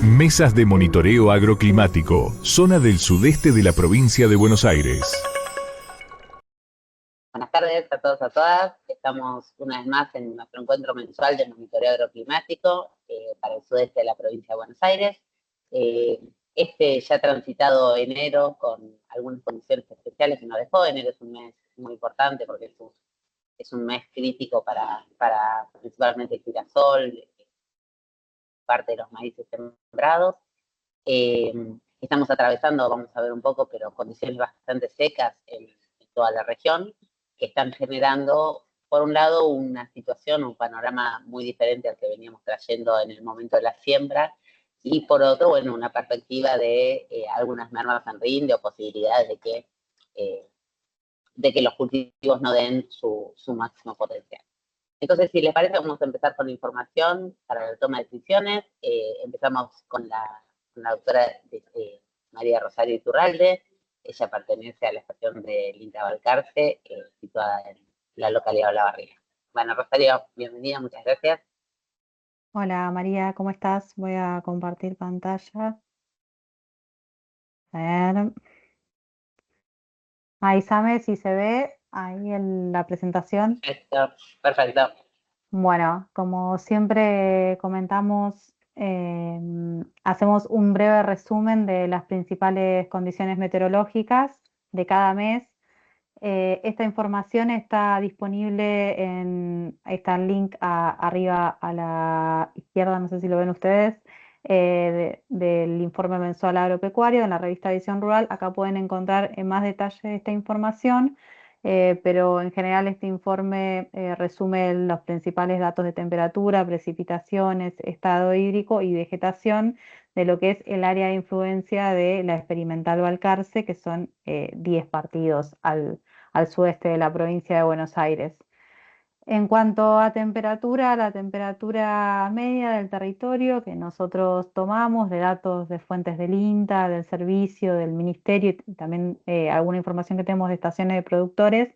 Mesas de monitoreo agroclimático, zona del sudeste de la provincia de Buenos Aires. Buenas tardes a todos y a todas. Estamos una vez más en nuestro encuentro mensual de monitoreo agroclimático para el sudeste de la provincia de Buenos Aires. Este ya transitado enero con algunas condiciones especiales que nos dejó. Enero es un mes muy importante porque es un mes crítico para principalmente el girasol, parte de los maíces sembrados. Eh, Estamos atravesando, vamos a ver un poco, pero condiciones bastante secas en toda la región, que están generando, por un lado, una situación, un panorama muy diferente al que veníamos trayendo en el momento de la siembra, y por otro, bueno, una perspectiva de algunas mermas en rinde o posibilidades eh, de que los cultivos no den su máximo potencial. Entonces, si les parece, vamos a empezar con la información para la toma de decisiones. Empezamos con la doctora María Rosario Iturralde. Ella pertenece a la estación de Linda Balcarce, situada en la localidad de Olavarría. Bueno, Rosario, bienvenida, muchas gracias. Hola María, ¿cómo estás? Voy a compartir pantalla. A ver. Avísame si se ve ahí en la presentación. Perfecto, perfecto. Bueno, como siempre comentamos, hacemos un breve resumen de las principales condiciones meteorológicas de cada mes. Esta información está disponible ahí está el link arriba a la izquierda, no sé si lo ven ustedes, del informe mensual agropecuario en la revista Visión Rural. Acá pueden encontrar en más detalle esta información, pero en general este informe resume los principales datos de temperatura, precipitaciones, estado hídrico y vegetación de lo que es el área de influencia de la experimental Balcarce, que son 10 partidos al sudeste de la provincia de Buenos Aires. En cuanto a temperatura, la temperatura media del territorio que nosotros tomamos de datos de fuentes del INTA, del servicio, del ministerio y también alguna información que tenemos de estaciones de productores,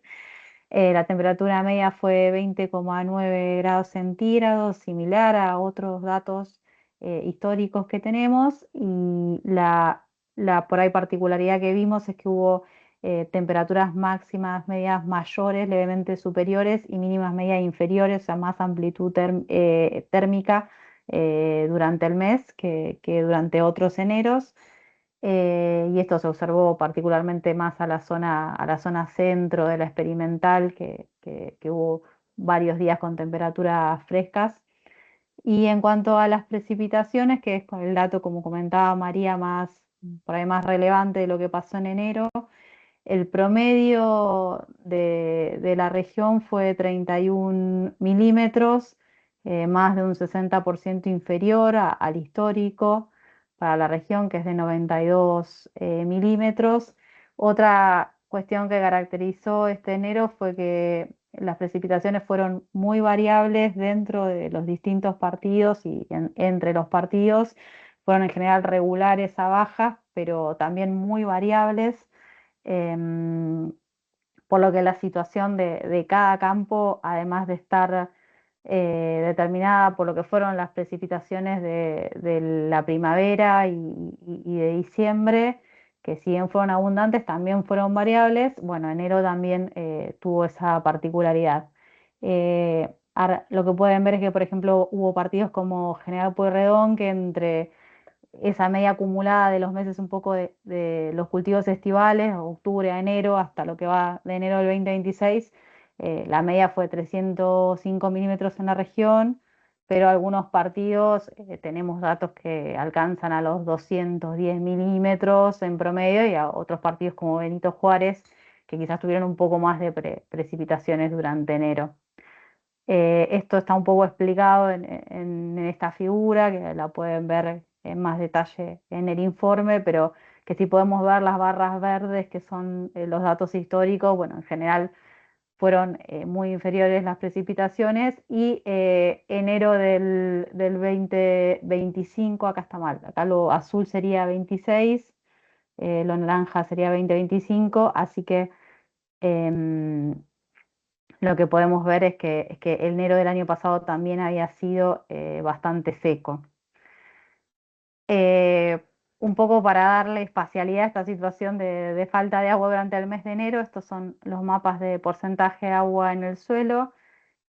la temperatura media fue 20,9 grados centígrados, similar a otros datos históricos que tenemos, y la por ahí particularidad que vimos es que hubo temperaturas máximas medias mayores, levemente superiores, y mínimas medias inferiores, o sea, más amplitud térmica durante el mes que durante otros eneros. Y esto se observó particularmente más a la zona centro de la experimental, que hubo varios días con temperaturas frescas. Y en cuanto a las precipitaciones, que es con el dato, como comentaba María, por ahí más relevante de lo que pasó en enero, el promedio de la región fue 31 milímetros, más de un 60% inferior al histórico para la región, que es de 92 milímetros. Otra cuestión que caracterizó este enero fue que las precipitaciones fueron muy variables dentro de los distintos partidos y entre los partidos. Fueron en general regulares a bajas, pero también muy variables. Em, por lo que la situación de cada campo, además de estar determinada por lo que fueron las precipitaciones de la primavera y de diciembre, que si bien fueron abundantes, también fueron variables. Bueno, enero también tuvo esa particularidad. Ahora, lo que pueden ver es que, por ejemplo, hubo partidos como General Pueyrredón, que entre esa media acumulada de los meses un poco de los cultivos estivales, octubre a enero, hasta lo que va de enero del 2026, la media fue 305 milímetros en la región, pero algunos partidos tenemos datos que alcanzan a los 210 milímetros en promedio, y a otros partidos como Benito Juárez, que quizás tuvieron un poco más de precipitaciones durante enero. Esto está un poco explicado en esta figura, que la pueden ver en más detalle en el informe, pero que si podemos ver las barras verdes, que son los datos históricos, bueno, en general fueron muy inferiores las precipitaciones, y enero del 2025, acá está mal, acá lo azul sería 26, lo naranja sería 2025, así que em, lo que podemos ver es que el enero del año pasado también había sido bastante seco. Eh, un poco para darle espacialidad a esta situación de falta de agua durante el mes de enero, estos son los mapas de porcentaje de agua en el suelo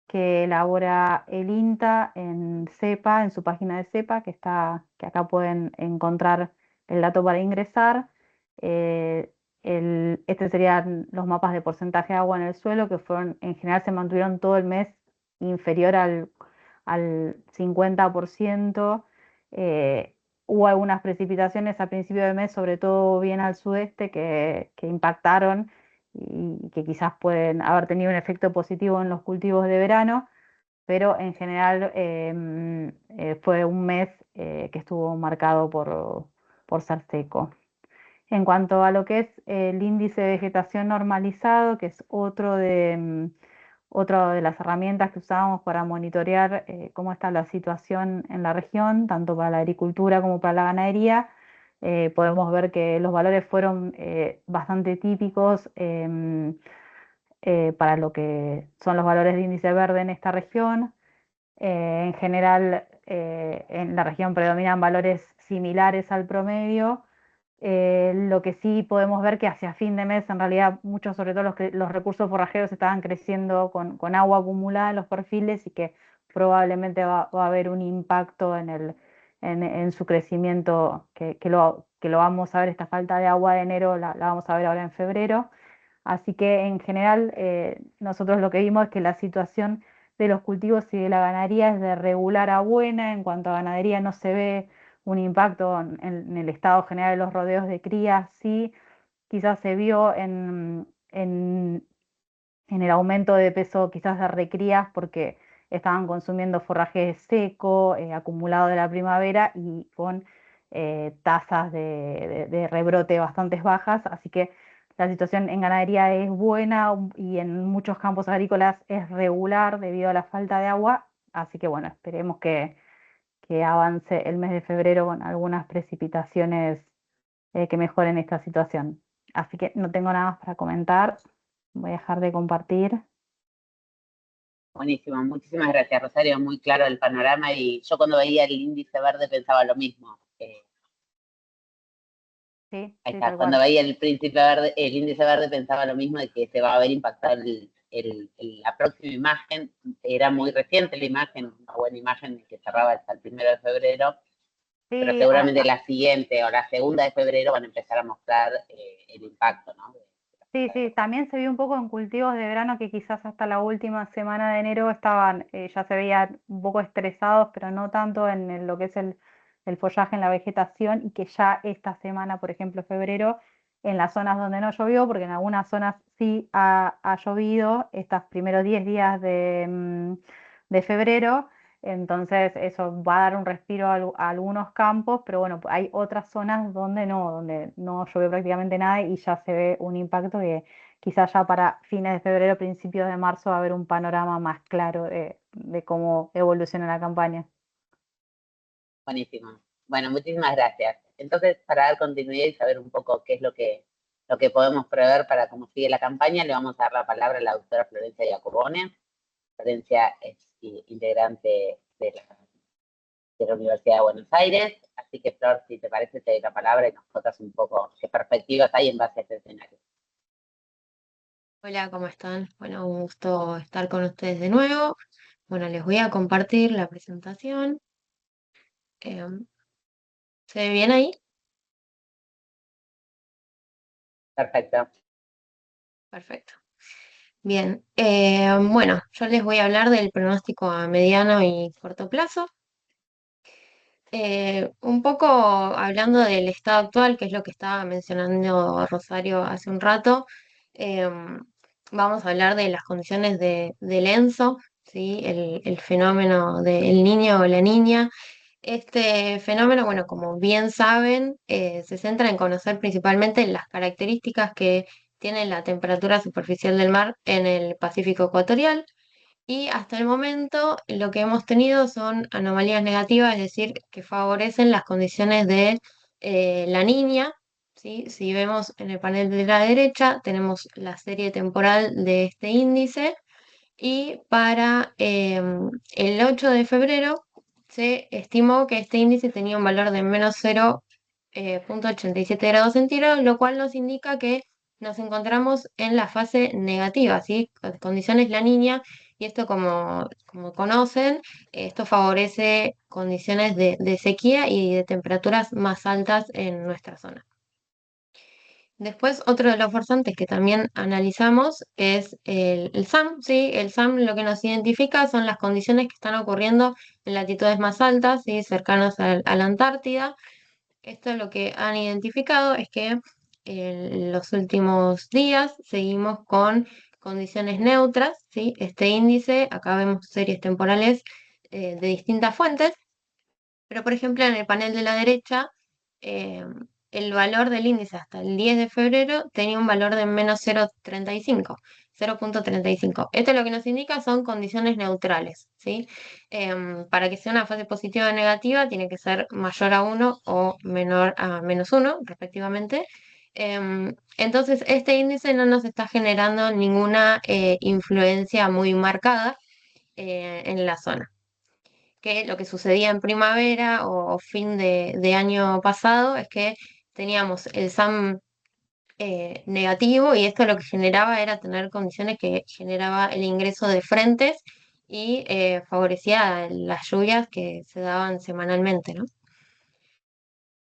que elabora el INTA en CEPA, en su página de CEPA, que acá pueden encontrar el dato para ingresar. Eh, este serían los mapas de porcentaje de agua en el suelo, que fueron, en general se mantuvieron todo el mes inferior al 50%. Eh, Hubo algunas precipitaciones a principio de mes, sobre todo bien al sudeste, que impactaron y que quizás pueden haber tenido un efecto positivo en los cultivos de verano, pero en general fue un mes que estuvo marcado por ser seco. En cuanto a lo que es el índice de vegetación normalizado, que es otra de las herramientas que usábamos para monitorear cómo está la situación en la región, tanto para la agricultura como para la ganadería, podemos ver que los valores fueron bastante típicos para lo que son los valores de índice verde en esta región. En general, en la región predominan valores similares al promedio. Lo que sí podemos ver que hacia fin de mes, en realidad, muchos, sobre todo los recursos forrajeros, estaban creciendo con agua acumulada en los perfiles y que probablemente va a haber un impacto en su crecimiento, que lo vamos a ver, esta falta de agua de enero la vamos a ver ahora en febrero. Así que en general nosotros lo que vimos es que la situación de los cultivos y de la ganadería es de regular a buena. En cuanto a ganadería no se ve un impacto en el estado general de los rodeos de cría, sí, quizás se vio en el aumento de peso quizás de recrías porque estaban consumiendo forraje seco, acumulado de la primavera y con tasas de rebrote bastante bajas, así que la situación en ganadería es buena y en muchos campos agrícolas es regular debido a la falta de agua, así que bueno, esperemos que avance el mes de febrero con algunas precipitaciones que mejoren esta situación. Así que no tengo nada más para comentar, voy a dejar de compartir. Buenísimo, muchísimas gracias, Rosario, muy claro el panorama y yo cuando veía el índice verde pensaba lo mismo. Sí, Ahí sí, está, tal cuando cual. veía el príncipe verde, el índice verde pensaba lo mismo de que se va a ver impactado la próxima imagen. Era muy reciente la imagen, una buena imagen que cerraba hasta el 1 de febrero, pero Sí, seguramente la siguiente o la segunda de febrero van a empezar a mostrar el impacto, ¿no? sí, sí, también se vio un poco en cultivos de verano que quizás hasta la última semana de enero estaban, ya se veían un poco estresados, pero no tanto en lo que es el follaje en la vegetación, y que ya esta semana, por ejemplo, febrero, en las zonas donde no llovió, porque en algunas zonas sí ha llovido estos primeros 10 días de febrero. Entonces eso va a dar un respiro a algunos campos, pero bueno, hay otras zonas donde no llovió prácticamente nada y ya se ve un impacto que quizás ya para fines de febrero, principios de marzo va a haber un panorama más claro de cómo evoluciona la campaña. Buenísimo. Bueno, muchísimas gracias. Entonces, para dar continuidad y saber un poco qué es lo que podemos prever para cómo sigue la campaña, le vamos a dar la palabra a la doctora Florencia Jacobone. Florencia es integrante de la Universidad de Buenos Aires, así que Flor, si te parece, te doy la palabra y nos contas un poco qué perspectivas hay en base a este escenario. Hola, ¿cómo están? Bueno, un gusto estar con ustedes de nuevo. Bueno, les voy a compartir la presentación. Em, ¿Se ve bien ahí? Perfecto. Perfecto. Bien, bueno, yo les voy a hablar del pronóstico a mediano y corto plazo. Un poco hablando del estado actual, que es lo que estaba mencionando Rosario hace un rato, em, vamos a hablar de las condiciones del ENSO, ¿sí? El fenómeno del niño o la niña. Este fenómeno, bueno, como bien saben, se centra en conocer principalmente las características que tiene la temperatura superficial del mar en el Pacífico ecuatorial, y hasta el momento lo que hemos tenido son anomalías negativas, es decir, que favorecen las condiciones de la niña, ¿sí? Si vemos en el panel de la derecha, tenemos la serie temporal de este índice, y para el 8 de febrero se estimó que este índice tenía un valor de menos 0,87 grados centígrados, lo cual nos indica que nos encontramos en la fase negativa, ¿sí? Condiciones La Niña, y esto como conocen, esto favorece condiciones de sequía y de temperaturas más altas en nuestra zona. Después, otro de los forzantes que también analizamos es el SAM, ¿sí? El SAM lo que nos identifica son las condiciones que están ocurriendo en latitudes más altas, ¿sí? Cercanas a la Antártida. Esto lo que han identificado es que en los últimos días seguimos con condiciones neutras, ¿sí? Este índice, acá vemos series temporales de distintas fuentes, pero por ejemplo en el panel de la derecha, eh, el valor del índice hasta el 10 de febrero tenía un valor de menos 0,35. 0,35. Esto lo que nos indica son condiciones neutrales, ¿sí? Para que sea una fase positiva o negativa tiene que ser mayor a 1 o menor a menos 1, respectivamente. Entonces, este índice no nos está generando ninguna influencia muy marcada en la zona, que lo que sucedía en primavera o fin de año pasado es que teníamos el SAM negativo, y esto lo que generaba era tener condiciones que generaba el ingreso de frentes y favorecía las lluvias que se daban semanalmente, ¿no?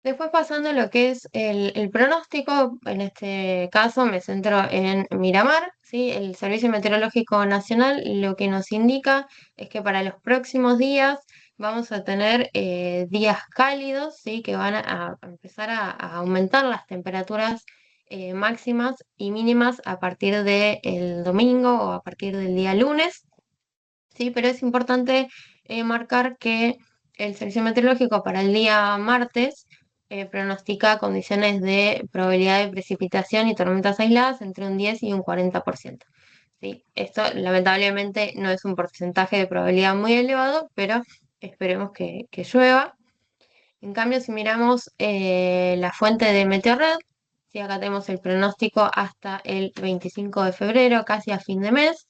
Después, pasando a lo que es el pronóstico, en este caso me centro en Miramar, ¿sí? El Servicio Meteorológico Nacional lo que nos indica es que para los próximos días vamos a tener días cálidos, ¿sí? Que van a empezar a aumentar las temperaturas máximas y mínimas a partir del domingo o a partir del día lunes, ¿sí? Pero es importante marcar que el Servicio Meteorológico para el día martes pronostica condiciones de probabilidad de precipitación y tormentas aisladas entre un 10 y un 40%. ¿Sí? Esto lamentablemente no es un porcentaje de probabilidad muy elevado, pero esperemos que llueva. En cambio, si miramos la fuente de Meteorred, ¿sí? Acá tenemos el pronóstico hasta el 25 de febrero, casi a fin de mes.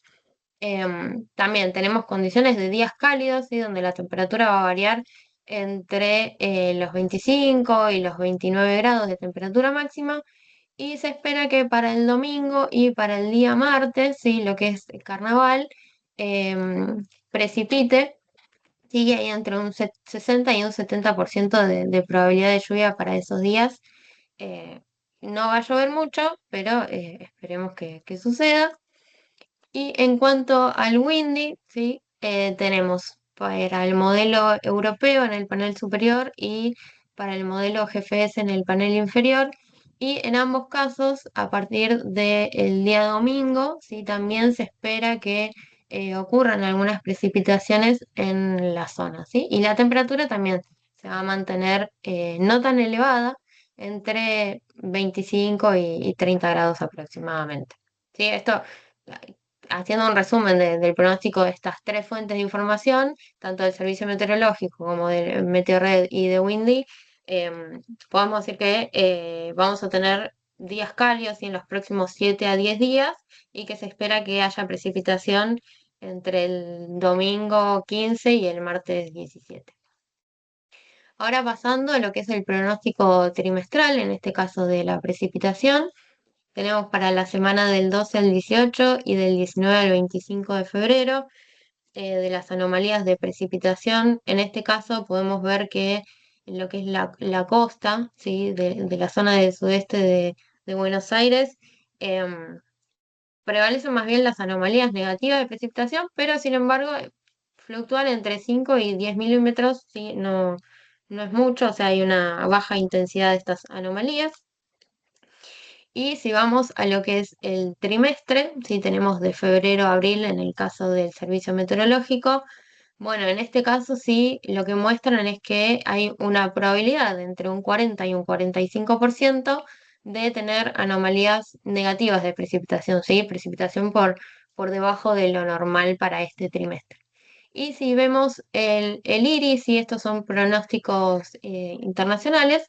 También tenemos condiciones de días cálidos, ¿sí? Donde la temperatura va a variar entre los 25 y los 29 grados de temperatura máxima, y se espera que para el domingo y para el día martes, ¿sí? Lo que es el carnaval, precipite, sigue ahí entre un 60 y un 70% de probabilidad de lluvia para esos días. Eh, no va a llover mucho, pero esperemos que suceda. Y en cuanto al Windy, ¿sí? Tenemos para el modelo europeo en el panel superior y para el modelo GFS en el panel inferior. Y en ambos casos, a partir del día domingo, ¿sí? También se espera que ocurran algunas precipitaciones en la zona, ¿sí? Y la temperatura también se va a mantener no tan elevada, entre 25 y 30 grados aproximadamente. ¿Sí? Esto, haciendo un resumen del pronóstico de estas tres fuentes de información, tanto del Servicio Meteorológico como del Meteorred y de Windy, podemos decir que vamos a tener días cálidos en los próximos 7 a 10 días, y que se espera que haya precipitación entre el domingo 15 y el martes 17. Ahora, pasando a lo que es el pronóstico trimestral, en este caso de la precipitación, tenemos para la semana del 12 al 18 y del 19 al 25 de febrero de las anomalías de precipitación. En este caso podemos ver que en lo que es la costa, ¿sí? de la zona del sudeste de Buenos Aires, prevalecen más bien las anomalías negativas de precipitación, pero sin embargo fluctúan entre 5 y 10 milímetros, ¿sí? No, no es mucho, o sea, hay una baja intensidad de estas anomalías. Y si vamos a lo que es el trimestre, si tenemos de febrero a abril en el caso del servicio meteorológico, bueno, en este caso sí, lo que muestran es que hay una probabilidad de entre un 40 y un 45% de tener anomalías negativas de precipitación, ¿sí? Precipitación por debajo de lo normal para este trimestre. Y si vemos el IRIS, y estos son pronósticos internacionales,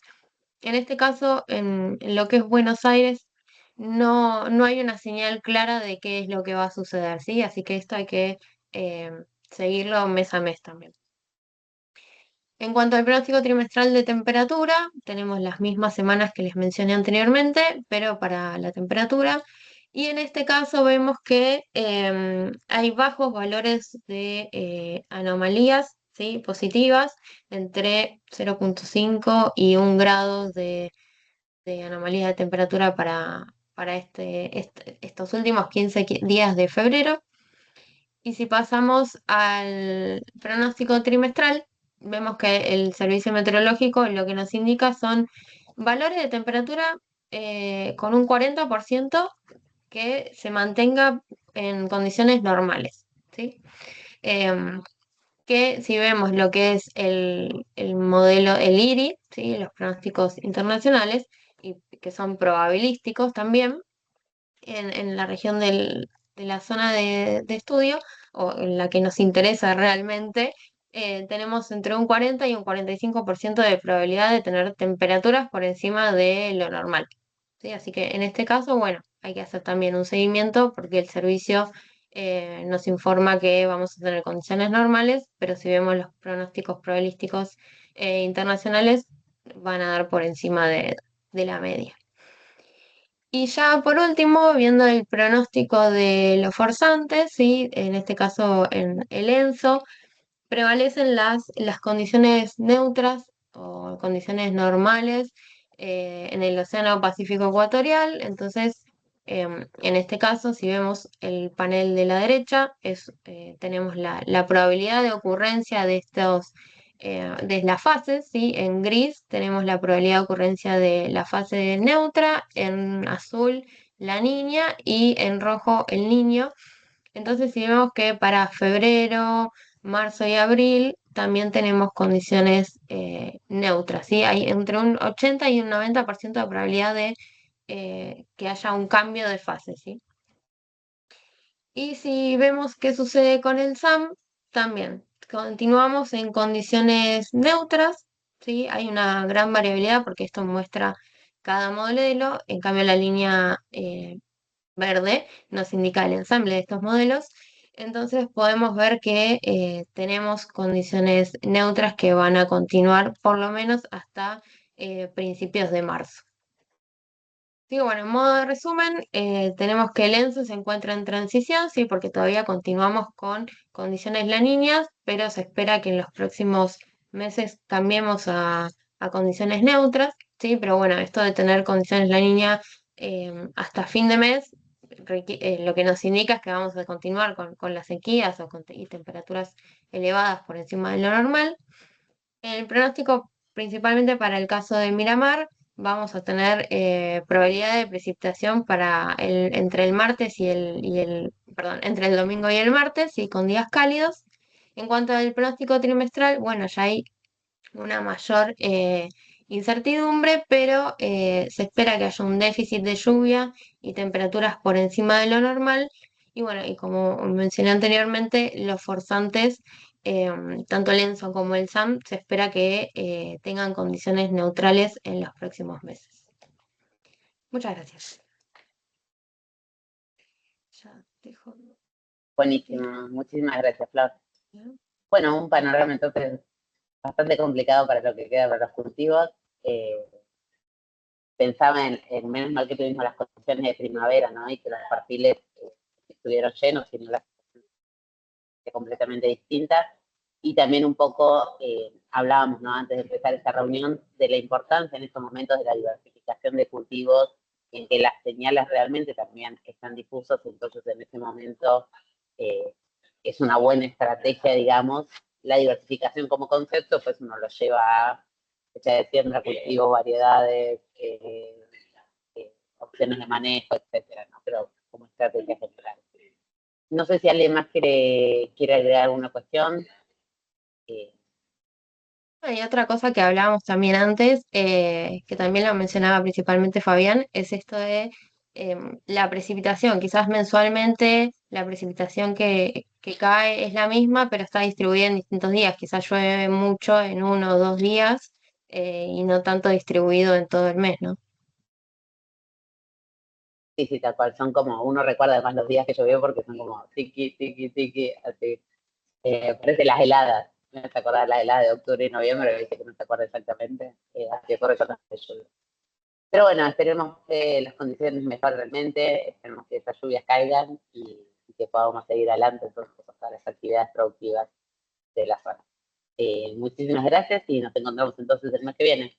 en este caso, en lo que es Buenos Aires, no hay una señal clara de qué es lo que va a suceder, ¿sí? Así que esto hay que seguirlo mes a mes también. En cuanto al pronóstico trimestral de temperatura, tenemos las mismas semanas que les mencioné anteriormente, pero para la temperatura. Y en este caso vemos que hay bajos valores de anomalías, ¿sí? Positivas, entre 0,5 y 1 grado de anomalía de temperatura para estos últimos 15 días de febrero. Y si pasamos al pronóstico trimestral, vemos que el servicio meteorológico lo que nos indica son valores de temperatura con un 40% que se mantenga en condiciones normales, ¿sí? Em, que si vemos lo que es el modelo, el IRI, ¿sí? Los pronósticos internacionales, y que son probabilísticos también, en la región de la zona de estudio, o en la que nos interesa realmente, tenemos entre un 40 y un 45% de probabilidad de tener temperaturas por encima de lo normal. ¿Sí? Así que en este caso, bueno, hay que hacer también un seguimiento porque el servicio nos informa que vamos a tener condiciones normales, pero si vemos los pronósticos probabilísticos internacionales, van a dar por encima de la media. Y ya por último, viendo el pronóstico de los forzantes, ¿sí? En este caso en el ENSO, prevalecen las condiciones neutras o condiciones normales en el Océano Pacífico Ecuatorial. Entonces, en este caso, si vemos el panel de la derecha, tenemos la probabilidad de ocurrencia de de las fases, ¿sí? En gris tenemos la probabilidad de ocurrencia de la fase neutra, en azul la niña y en rojo el niño. Entonces, si vemos que para febrero, marzo y abril también tenemos condiciones neutras, ¿sí? Hay entre un 80 y un 90% de probabilidad de que haya un cambio de fase, ¿sí? Y si vemos qué sucede con el SAM, también continuamos en condiciones neutras, ¿sí? Hay una gran variabilidad porque esto muestra cada modelo, en cambio la línea verde nos indica el ensamble de estos modelos. Entonces podemos ver que tenemos condiciones neutras que van a continuar por lo menos hasta principios de marzo. Sí, bueno, en modo de resumen, tenemos que el ENSO se encuentra en transición, sí, porque todavía continuamos con condiciones laníneas, pero se espera que en los próximos meses cambiemos a condiciones neutras, sí, pero bueno, esto de tener condiciones laníneas hasta fin de mes, lo que nos indica es que vamos a continuar con las sequías y temperaturas elevadas por encima de lo normal. El pronóstico, principalmente para el caso de Miramar, vamos a tener probabilidad de precipitación entre el martes perdón, entre el domingo y el martes, y con días cálidos. En cuanto al pronóstico trimestral, bueno, ya hay una mayor incertidumbre, pero se espera que haya un déficit de lluvia y temperaturas por encima de lo normal. Y bueno, y como mencioné anteriormente, los forzantes, tanto el ENSO como el SAM, se espera que tengan condiciones neutrales en los próximos meses. Muchas gracias. Ya dejo. Buenísimo, muchísimas gracias, Flor. Bueno, un panorama entonces bastante complicado para lo que queda para los cultivos. Pensaba en menos mal que tuvimos las condiciones de primavera, ¿no? Y que los perfiles estuvieron llenos, sino las completamente distintas. Y también un poco hablábamos, ¿no? Antes de empezar esta reunión, de la importancia en estos momentos de la diversificación de cultivos, en que las señales realmente también están difusas, entonces en este momento es una buena estrategia, digamos. La diversificación como concepto, pues uno lo lleva a fecha de siembra, cultivos, variedades, opciones de manejo, etcétera, ¿no? Pero como estrategia general. No sé si alguien más quiere agregar alguna cuestión. Y otra cosa que hablábamos también antes, que también lo mencionaba principalmente Fabián, es esto de la precipitación. Quizás mensualmente la precipitación que cae es la misma, pero está distribuida en distintos días. Quizás llueve mucho en 1 o 2 días y no tanto distribuido en todo el mes, ¿no? Sí, sí, tal cual. Son como, uno recuerda además los días que llovió porque son como tiki, tiki, tiki, así. Parece las heladas. me hace acordar la helada de octubre y noviembre, viste que no se acuerda exactamente, así que corre con las lluvias. Pero bueno, esperemos que las condiciones mejoren realmente, esperemos que esas lluvias caigan y que podamos seguir adelante entonces para las actividades productivas de la zona. Muchísimas gracias y nos encontramos entonces el mes que viene.